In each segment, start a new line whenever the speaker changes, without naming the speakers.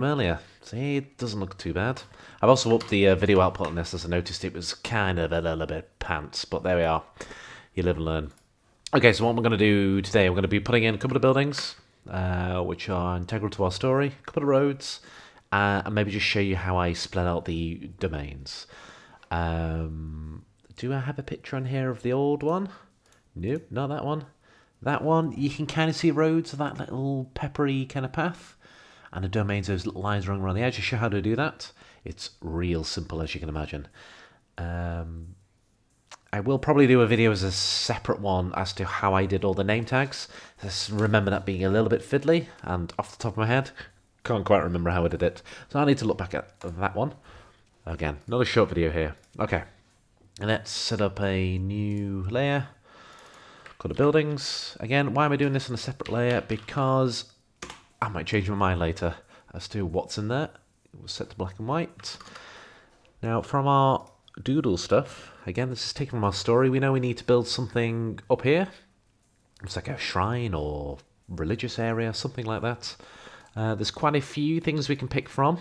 earlier. See, it doesn't look too bad. I've also upped the video output on this as I noticed it was kind of a little bit pants, but there we are. You live and learn. Okay, so what we're going to do today, we're going to be putting in a couple of buildings, which are integral to our story, a couple of roads, and maybe just show you how I split out the domains. Do I have a picture on here of the old one? Nope, not that one. That one, you can kind of see roads of that little peppery kind of path. And the domains, those little lines running around the edge. I show how to do that. It's real simple, as you can imagine. I will probably do a video as a separate one as to how I did all the name tags. Just remember that being a little bit fiddly, and off the top of my head, can't quite remember how I did it. So I need to look back at that one. Again, another short video here. Okay, let's set up a new layer. Go to buildings. Again, why am I doing this on a separate layer? Because I might change my mind later as to what's in there. We'll set to black and white. Now, from our doodle stuff, again, this is taken from our story. We know we need to build something up here. It's like a shrine or religious area, something like that. There's quite a few things we can pick from.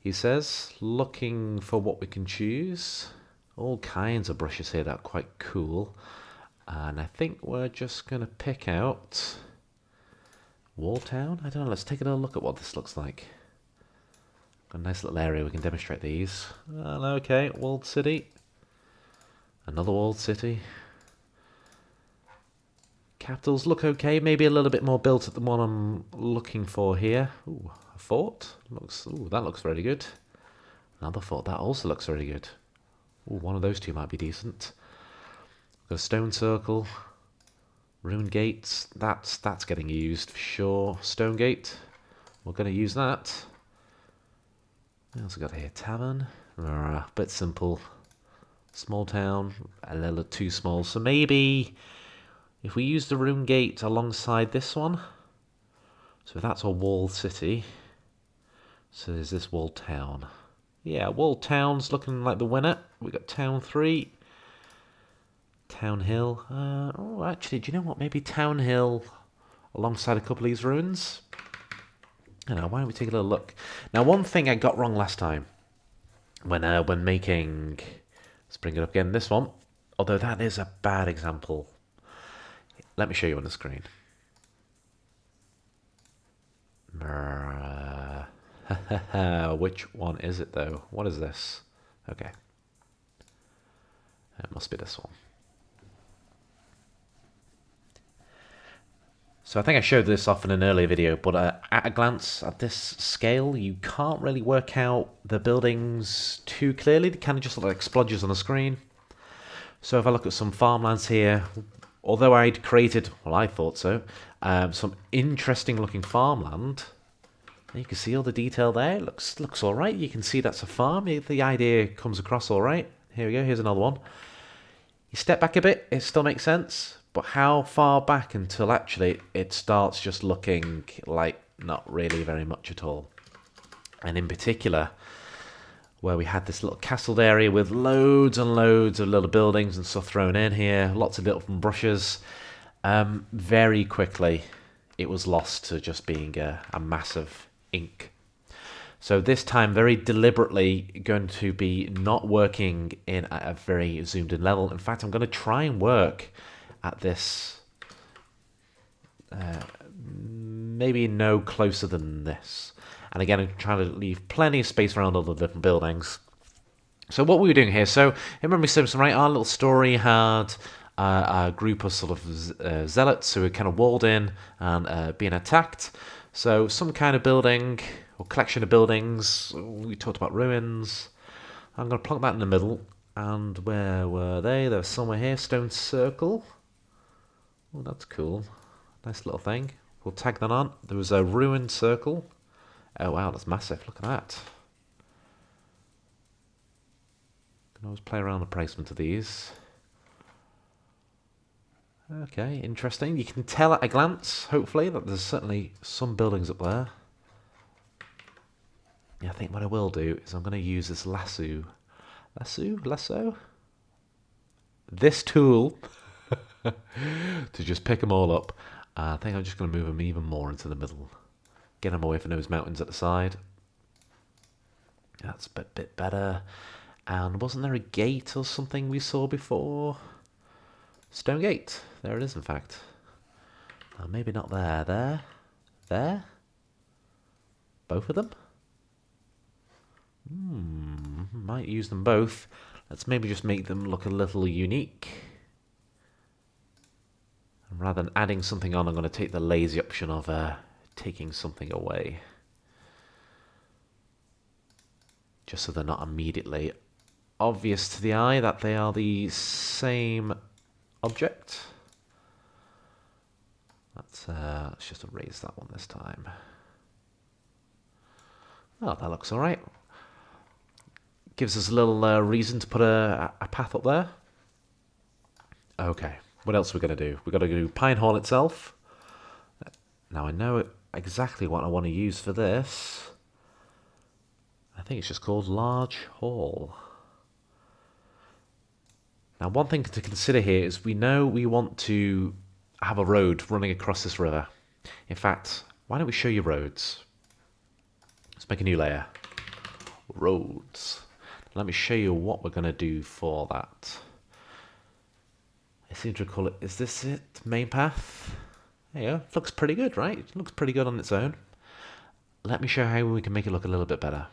He says, looking for what we can choose. All kinds of brushes here that are quite cool. And I think we're just going to pick out Walltown? I don't know, let's take a little look at what this looks like. Got a nice little area we can demonstrate these. Okay, walled city. Another walled city. Capitals look okay, maybe a little bit more built at the one I'm looking for here. Ooh, a fort. That looks very good. Another fort, that also looks very good. Ooh, one of those two might be decent. Got a stone circle. Rune gates, that's getting used for sure. Stone gate, we're going to use that. We also got here tavern, bit simple. Small town, a little too small. So maybe if we use the rune gate alongside this one. So that's a walled city. So there's this walled town. Yeah, walled town's looking like the winner. We got town 3. Town Hill. Actually, do you know what? Maybe Town Hill alongside a couple of these ruins. I don't know, why don't we take a little look? Now, one thing I got wrong last time when making... Let's bring it up again. This one. Although that is a bad example. Let me show you on the screen. Which one is it, though? What is this? Okay. It must be this one. So I think I showed this off in an earlier video, but at a glance at this scale, you can't really work out the buildings too clearly. They kind of just look like splodges on the screen. So if I look at some farmlands here, although I'd created, well, I thought so, some interesting looking farmland. You can see all the detail there. It looks all right. You can see that's a farm. The idea comes across all right. Here we go. Here's another one. You step back a bit, it still makes sense. But how far back until actually it starts just looking like not really very much at all? And in particular, where we had this little castled area with loads and loads of little buildings and stuff thrown in here, lots of little brushes, very quickly it was lost to just being a massive ink. So this time, very deliberately going to be not working in a very zoomed in level. In fact, I'm going to try and work at this maybe no closer than this. And again, I'm trying to leave plenty of space around all the different buildings. So what we were doing here, so remember Simpson, right? Our little story had a group of sort of zealots who were kind of walled in and being attacked. So some kind of building or collection of buildings. We talked about ruins. I'm going to plonk that in the middle. And where were they? They were somewhere here. Stone circle. Oh, that's cool. Nice little thing. We'll tag that on. There was a ruined circle. Oh, wow, that's massive. Look at that. Can always play around the placement of these. Okay, interesting. You can tell at a glance, hopefully, that there's certainly some buildings up there. Yeah, I think what I will do is I'm going to use this lasso. Lasso? This tool to just pick them all up. I think I'm just going to move them even more into the middle. Get them away from those mountains at the side. That's a bit better. And wasn't there a gate or something we saw before? Stone gate. There it is, in fact. Maybe not there. There? There? Both of them? Might use them both. Let's maybe just make them look a little unique. And rather than adding something on, I'm going to take the lazy option of taking something away. Just so they're not immediately obvious to the eye that they are the same object. Let's just erase that one this time. Oh, that looks alright. Gives us a little reason to put a path up there. Okay, what else are we going to do? We've got to do Pine Hall itself. Now I know exactly what I want to use for this. I think it's just called Large Hall. Now one thing to consider here is we know we want to have a road running across this river. In fact, why don't we show you roads? Let's make a new layer. Roads. Let me show you what we're going to do for that. I seem to recall it. Is this it? Main path? There you go. It looks pretty good, right? It looks pretty good on its own. Let me show how we can make it look a little bit better.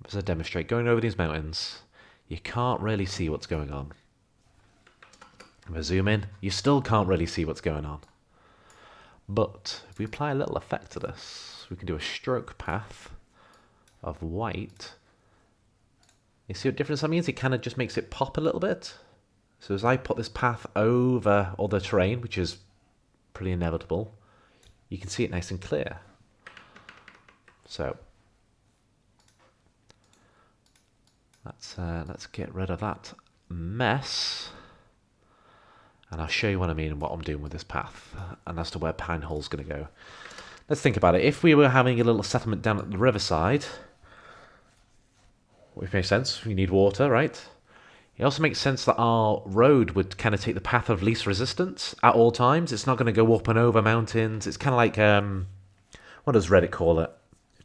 As I demonstrate, going over these mountains, you can't really see what's going on. If I zoom in, you still can't really see what's going on. But if we apply a little effect to this, we can do a stroke path of white. You see what difference that means? It kind of just makes it pop a little bit. So as I put this path over other terrain, which is pretty inevitable, you can see it nice and clear. So let's get rid of that mess. And I'll show you what I mean and what I'm doing with this path, and as to where Pine Hall's going to go. Let's think about it. If we were having a little settlement down at the riverside, which makes sense, we need water, right? It also makes sense that our road would kind of take the path of least resistance at all times. It's not going to go up and over mountains. It's kind of like, what does Reddit call it?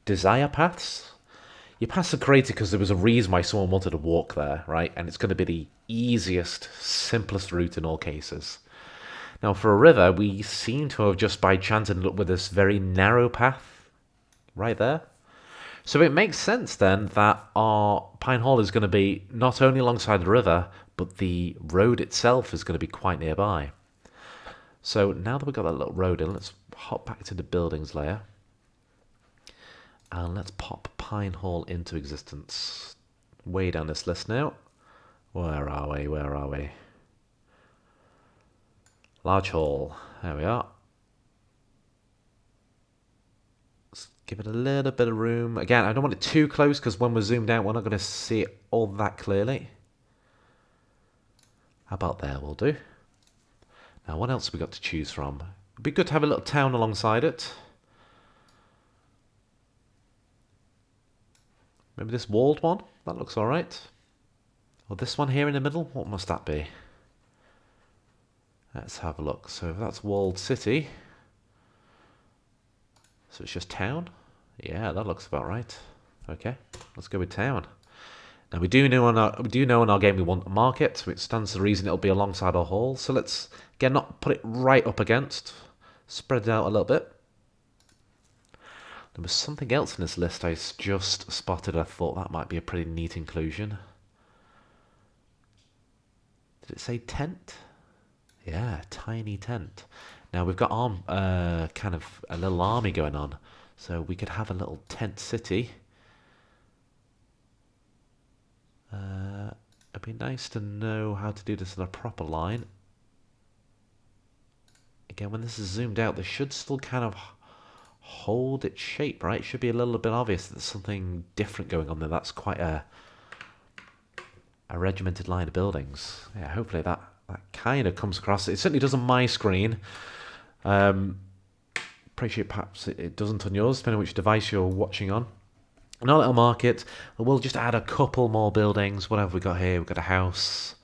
Desire paths? You pass the crater because there was a reason why someone wanted to walk there, right? And it's going to be the easiest, simplest route in all cases. Now, for a river, we seem to have just by chance ended up with this very narrow path right there. So it makes sense then that our Pine Hall is going to be not only alongside the river, but the road itself is going to be quite nearby. So now that we've got that little road in, let's hop back to the buildings layer. And let's pop Pine Hall into existence. Way down this list now. Where are we? Where are we? Large Hall. There we are. Let's give it a little bit of room. Again, I don't want it too close because when we're zoomed out, we're not going to see it all that clearly. How about there will do. Now, what else have we got to choose from? It'd be good to have a little town alongside it. Maybe this walled one? That looks alright. Or this one here in the middle? What must that be? Let's have a look. So if that's walled city. So it's just town? Yeah, that looks about right. Okay, let's go with town. Now we do know in our game we want a market, which stands to reason it'll be alongside our hall. So let's again not put it right up against. Spread it out a little bit. There was something else in this list I just spotted. I thought that might be a pretty neat inclusion. Did it say tent? Yeah, tiny tent. Now we've got kind of a little army going on. So we could have a little tent city. It'd be nice to know how to do this in a proper line. Again, when this is zoomed out, this should still kind of hold its shape, right? It should be a little bit obvious that there's something different going on there. That's quite a regimented line of buildings. Yeah, hopefully that kind of comes across. It certainly does on my screen. Appreciate perhaps it doesn't on yours, depending on which device you're watching on. In our little market, we'll just add a couple more buildings. What have we got here? We've got a house,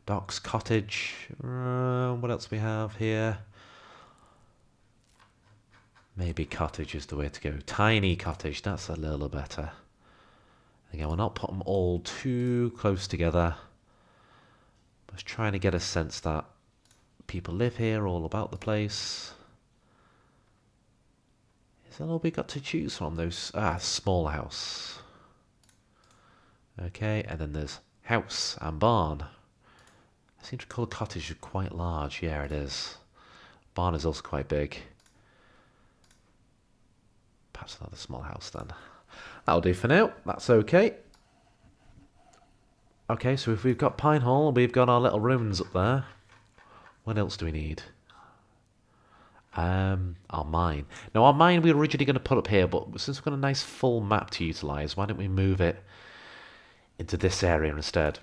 docks, cottage. What else we have here? Maybe cottage is the way to go. Tiny cottage, that's a little better. Again, we'll not put them all too close together. Just trying to get a sense that people live here all about the place. Is that all we got to choose from? Those small house. Okay, and then there's house and barn. I seem to recall the cottage is quite large. Yeah, it is. Barn is also quite big. Perhaps another small house then. That'll do for now. That's okay. Okay, so if we've got Pine Hall, we've got our little ruins up there. What else do we need? Our mine. Now, our mine we were originally going to put up here, but since we've got a nice full map to utilise, why don't we move it into this area instead?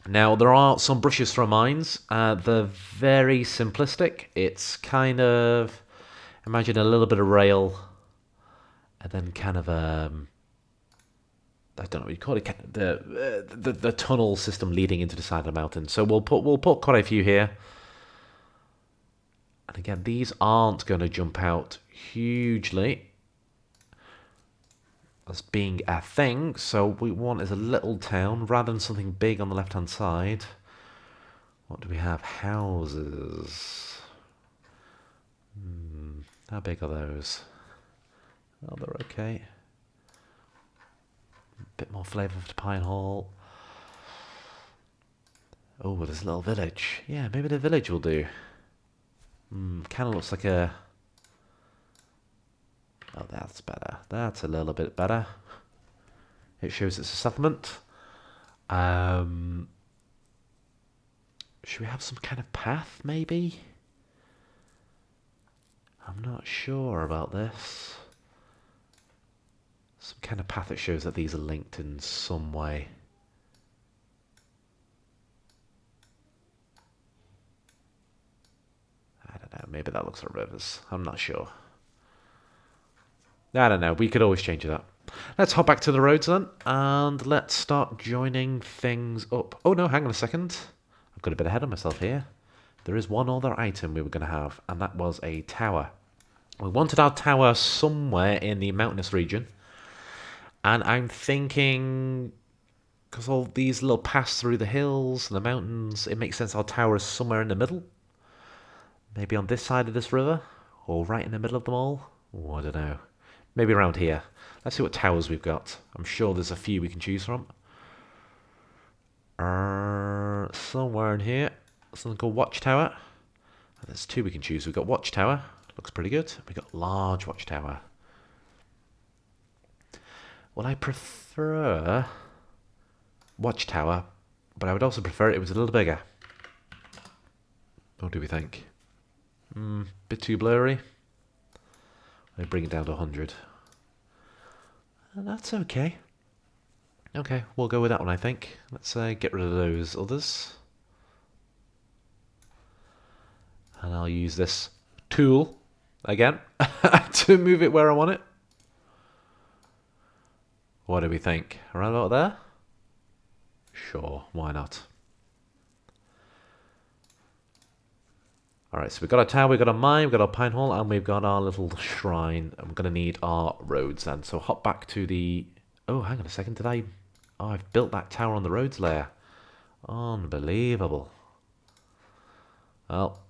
Now, there are some brushes for our mines. They're very simplistic. It's kind of, imagine a little bit of rail, and then kind of I don't know what you call it, the tunnel system leading into the side of the mountain. So we'll put quite a few here. And again, these aren't going to jump out hugely as being a thing. So what we want is a little town rather than something big on the left-hand side. What do we have? Houses. How big are those? Oh, they're okay. Bit more flavour for Pine Hall. Oh, there's a little village. Yeah, maybe the village will do. Kind of looks like a... Oh, that's better. That's a little bit better. It shows it's a settlement. Should we have some kind of path, maybe? I'm not sure about this. Some kind of path that shows that these are linked in some way. I don't know, maybe that looks like rivers. I'm not sure. I don't know, we could always change that. Let's hop back to the roads then, and let's start joining things up. Oh no, hang on a second. I've got a bit ahead of myself here. There is one other item we were going to have, and that was a tower. We wanted our tower somewhere in the mountainous region. And I'm thinking, because all these little paths through the hills and the mountains, it makes sense our tower is somewhere in the middle. Maybe on this side of this river, or right in the middle of them all. Oh, I don't know. Maybe around here. Let's see what towers we've got. I'm sure there's a few we can choose from. Somewhere in here, something called Watchtower. There's two we can choose. We've got Watchtower, looks pretty good. We've got Large Watchtower. Well, I prefer Watchtower, but I would also prefer it was a little bigger. What do we think? Bit too blurry. I bring it down to 100. That's okay. Okay, we'll go with that one, I think. Let's get rid of those others. And I'll use this tool, again, to move it where I want it. What do we think? Around about there? Sure, why not? Alright, so we've got our tower, we've got our mine, we've got our pine hall, and we've got our little shrine. And we're going to need our roads then. So hop back to the... Oh, hang on a second, did I... Oh, I've built that tower on the roads layer. Unbelievable. Well,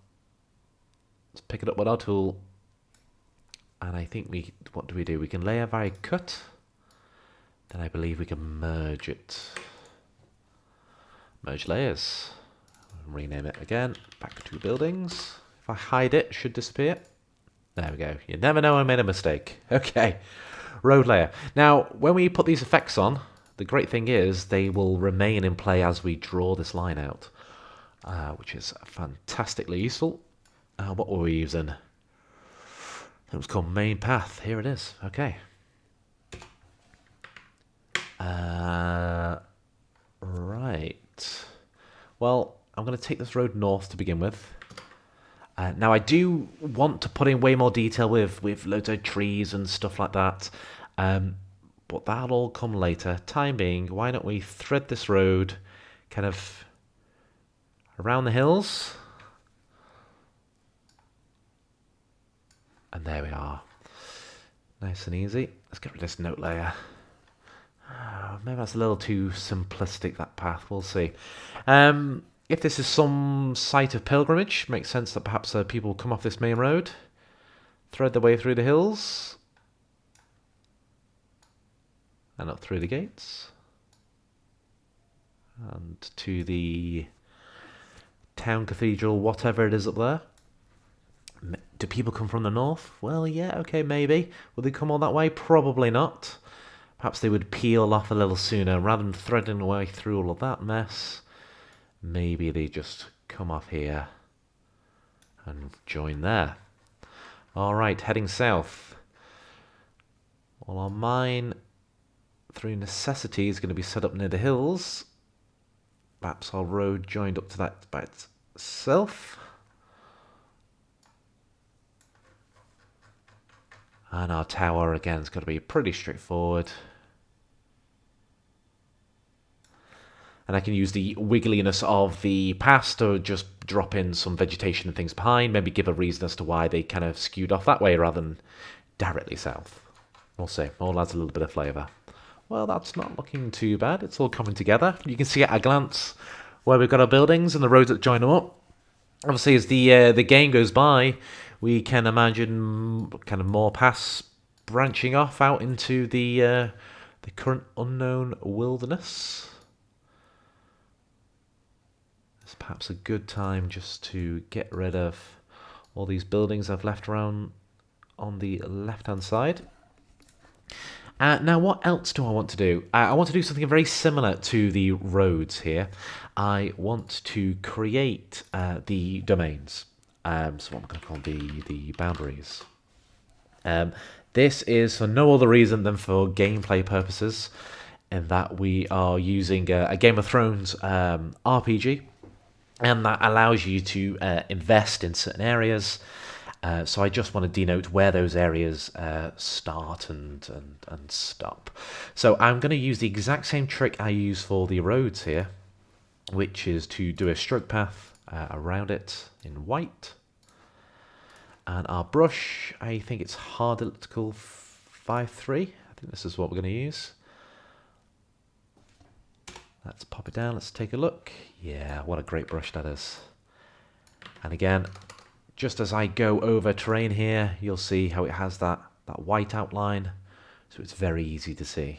let's pick it up with our tool. And I think we... What do? We can layer by cut. Then I believe we can merge it. Merge layers. Rename it again. Back to buildings. If I hide it, it should disappear. There we go. You never know I made a mistake. Okay. Road layer. Now, when we put these effects on, the great thing is they will remain in play as we draw this line out, which is fantastically useful. What were we using? It was called main path. Here it is. Okay. Right. Well, I'm going to take this road north to begin with. Now, I do want to put in way more detail with loads of trees and stuff like that. But that'll all come later. Time being, why don't we thread this road kind of around the hills? And there we are. Nice and easy. Let's get rid of this note layer. Maybe that's a little too simplistic, that path. We'll see. If this is some site of pilgrimage, makes sense that perhaps people come off this main road, thread their way through the hills, and up through the gates, and to the town cathedral, whatever it is up there. Do people come from the north? Well, yeah, okay, maybe. Will they come all that way? Probably not. Perhaps they would peel off a little sooner rather than threading their way through all of that mess. Maybe they just come off here and join there. Alright, heading south. Well, our mine, through necessity, is going to be set up near the hills. Perhaps our road joined up to that by itself. And our tower, again, is going to be pretty straightforward. And I can use the wiggliness of the past to just drop in some vegetation and things behind, maybe give a reason as to why they kind of skewed off that way rather than directly south. We'll see. All adds a little bit of flavour. Well, that's not looking too bad. It's all coming together. You can see at a glance where we've got our buildings and the roads that join them up. Obviously, as the game goes by, we can imagine kind of more paths branching off out into the current unknown wilderness. It's perhaps a good time just to get rid of all these buildings I've left around on the left-hand side. Now, what else do I want to do? I want to do something very similar to the roads here. I want to create the domains. So what I'm going to call the boundaries. This is for no other reason than for gameplay purposes, in that we are using a Game of Thrones RPG, and that allows you to invest in certain areas. So I just want to denote where those areas start and stop. So I'm going to use the exact same trick I use for the roads here, which is to do a stroke path around it in white. And our brush, I think it's hard elliptical 5-3. I think this is what we're going to use. Let's pop it down. Let's take a look. Yeah, what a great brush that is. And again, just as I go over terrain here, you'll see how it has that white outline, so it's very easy to see.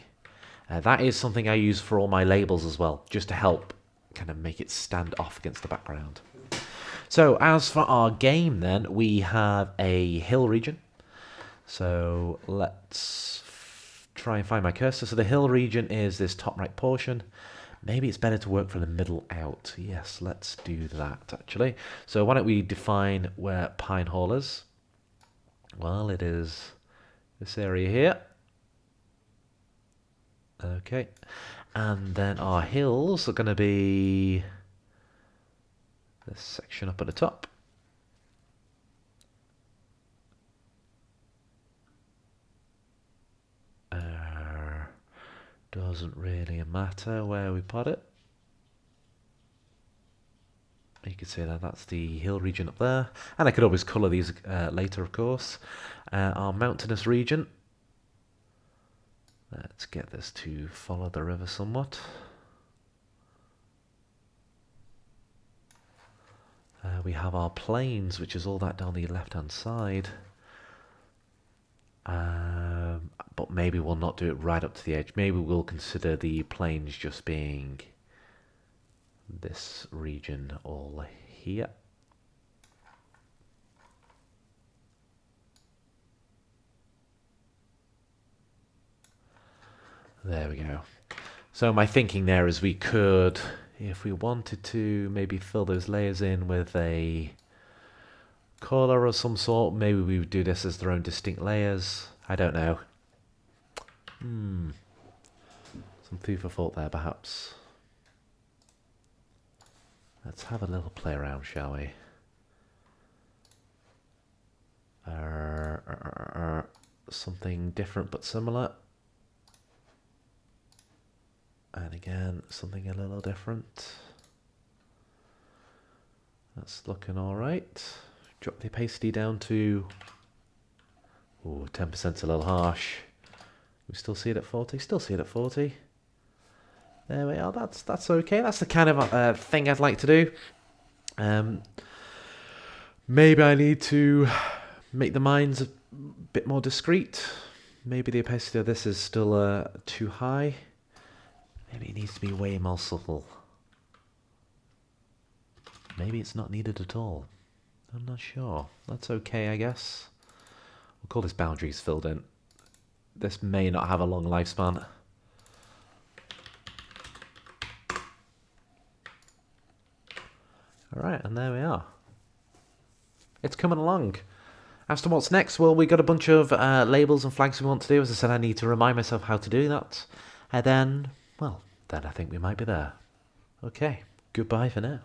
That is something I use for all my labels as well, just to help kind of make it stand off against the background. So as for our game then, we have a hill region. So let's try and find my cursor. So the hill region is this top right portion. Maybe it's better to work from the middle out. Yes, let's do that, actually. So why don't we define where Pine Hall is? Well, it is this area here. Okay. And then our hills are going to be this section up at the top. Doesn't really matter where we put it. You could say that that's the hill region up there. And I could always colour these later, of course. Our mountainous region. Let's get this to follow the river somewhat. We have our plains, which is all that down the left-hand side. But maybe we'll not do it right up to the edge. Maybe we'll consider the plains just being this region all here. There we go. So my thinking there is we could, if we wanted to, maybe fill those layers in with a colour of some sort. Maybe we would do this as their own distinct layers. I don't know. Some food for thought there, perhaps. Let's have a little play around, shall we? Something different but similar. And again, something a little different. That's looking alright. Drop the opacity down to Ooh, 10% a little harsh. We still see it at 40. Still see it at 40. There we are. That's okay. That's the kind of thing I'd like to do. Maybe I need to make the mines a bit more discreet. Maybe the opacity of this is still too high. Maybe it needs to be way more subtle. Maybe it's not needed at all. I'm not sure. That's okay, I guess. We'll call this boundaries filled in. This may not have a long lifespan. Alright, and there we are. It's coming along. As to what's next, well, we got a bunch of labels and flags we want to do. As I said, I need to remind myself how to do that. And then, well, then I think we might be there. Okay, goodbye for now.